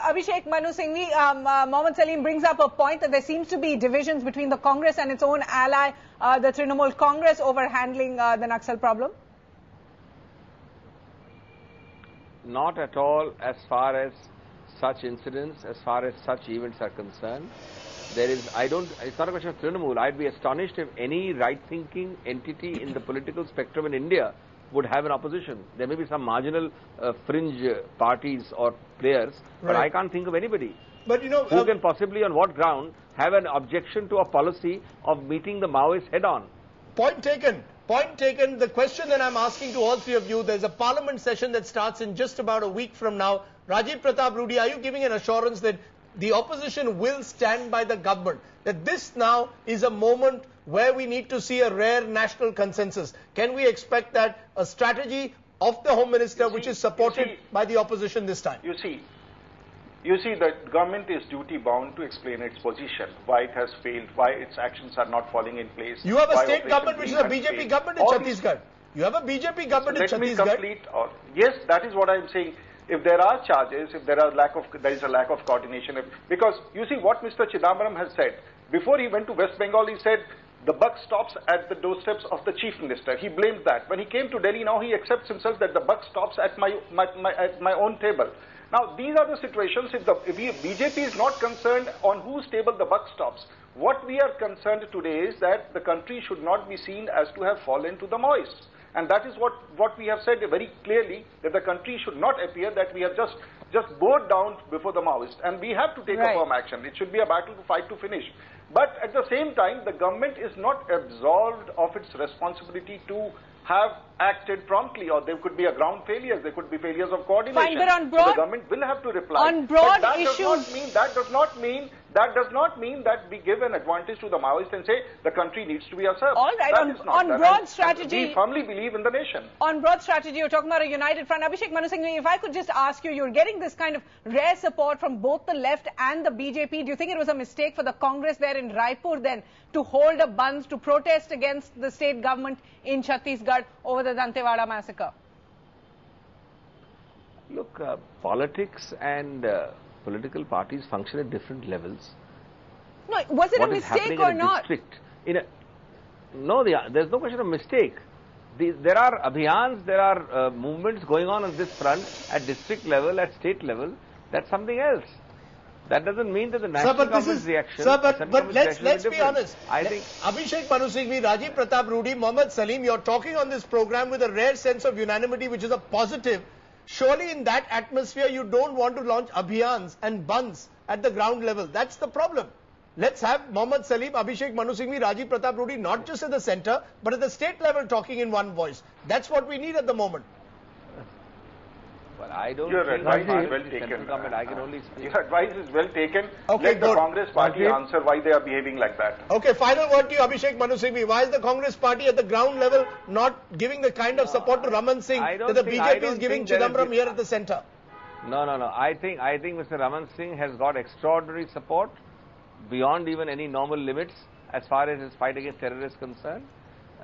Abhishek Manu Singhvi, Mohammad Salim brings up a point that there seems to be divisions between the Congress and its own ally, the Trinamool Congress, over handling the Naxal problem. Not at all as far as such incidents, as far as such events are concerned. It's not a question of Trinamool. I'd be astonished if any right-thinking entity in the political spectrum in India would have an opposition. There may be some marginal fringe parties or players, but I can't think of anybody. But you know, who can possibly, on what ground, have an objection to a policy of meeting the Maoists head-on? Point taken. Point taken. The question that I'm asking to all three of you, there's a parliament session that starts in just about a week from now. Rajiv Pratap Rudy, are you giving an assurance that the opposition will stand by the government, that this now is a moment where we need to see a rare national consensus? Can we expect that a strategy of the Home Minister which is supported by the opposition this time? You see, the government is duty bound to explain its position, why it has failed, why its actions are not falling in place. You have a state government which is a BJP government in Chhattisgarh. You have a BJP government in Chhattisgarh. Let me complete. Yes, that is what I am saying. If there are charges, if there is a lack of coordination, because you see what Mr. Chidambaram has said, before he went to West Bengal, he said the buck stops at the doorsteps of the Chief Minister. He blamed that. When he came to Delhi, now he accepts himself that the buck stops at my own table. Now, these are the situations. If BJP is not concerned on whose table the buck stops, what we are concerned today is that the country should not be seen as to have fallen to the Maoists. And that is what we have said very clearly, that the country should not appear that we have just bowed down before the Maoists. And we have to take a firm action. It should be a battle to fight to finish. But at the same time, the government is not absolved of its responsibility to have acted promptly, or there could be a ground failures, there could be failures of coordination. Fine, but on broad, so the government will have to reply. On broad but issues, that does not mean that we give an advantage to the Maoists and say the country needs to be ourselves. All right, on broad strategy, we firmly believe in the nation. On broad strategy, you're talking about a united front. Abhishek Manu Singhvi, if I could just ask you, you're getting this kind of rare support from both the left and the BJP. Do you think it was a mistake for the Congress there in Raipur then to hold a bandh to protest against the state government in Chhattisgarh over the Dantewada massacre? Look, politics and political parties function at different levels. No, was it a mistake or not? No, there's no question of mistake. There are abhiyans, there are movements going on this front at district level, at state level. That's something else. That doesn't mean that the national government's reaction... Sir, but let's be honest. I think Abhishek Manu Singhvi, Rajiv Pratap Rudy, Mohammad Salim, you're talking on this program with a rare sense of unanimity, which is a positive. Surely in that atmosphere, you don't want to launch abhiyans and bandhs at the ground level. That's the problem. Let's have Mohammad Salim, Abhishek Manu Singhvi, Rajiv Pratap Rudy, not just at the center, but at the state level talking in one voice. That's what we need at the moment. Well, I don't Your think advice is well taken. I can only speak. Your advice is well taken. Okay, let the Congress party answer why they are behaving like that. Okay, final word to you, Abhishek Manu Singhvi. Why is the Congress party at the ground level not giving the kind of support to Raman Singh that the BJP is giving Chidambaram here at the center? No. I think Mr. Raman Singh has got extraordinary support beyond even any normal limits as far as his fight against terror is concerned.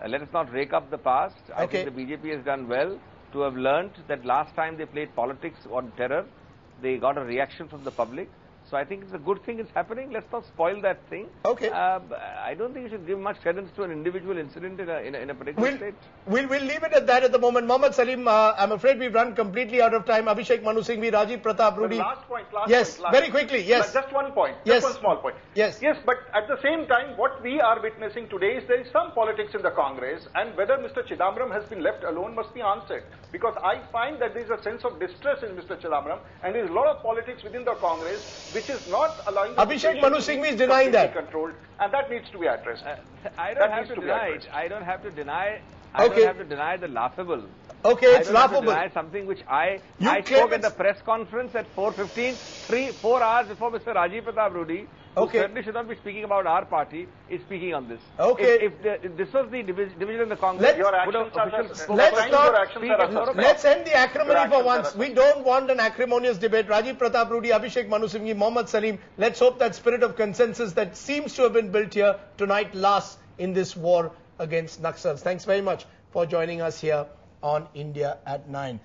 Let us not rake up the past. I think the BJP has done well to have learnt that last time they played politics on terror, they got a reaction from the public. So I think it's a good thing it's happening. Let's not spoil that thing. Okay. I don't think you should give much credence to an individual incident in a particular state. We'll leave it at that at the moment. Mohammad Salim, I'm afraid we've run completely out of time. Abhishek Manu Singhvi, Rajiv Pratap Rudy. Last point. Very quickly. Yes. Just one point. Yes. Just one small point. Yes. Yes, but at the same time, what we are witnessing today is there is some politics in the Congress, and whether Mr. Chidambaram has been left alone must be answered. Because I find that there is a sense of distress in Mr. Chidambaram, and there is a lot of politics within the Congress which is not allowing Abhishek Manu Singhvi is denying that. Controlled, and that needs to be addressed. I don't have to deny it. I don't have to deny the laughable. Okay, it's laughable. I don't have to deny something which I spoke at the press conference at 4:15, 4 hours before Mr. Rajiv Pratap Rudy, who certainly should not be speaking about our party, is speaking on this. Okay. If this was the division in the Congress, let's end the acrimony for once. We don't want an acrimonious debate. Rajiv Pratap Rudy, Abhishek Manu Singhvi, Mohammad Salim. Let's hope that spirit of consensus that seems to have been built here tonight lasts in this war against Naxals. Thanks very much for joining us here on India at 9.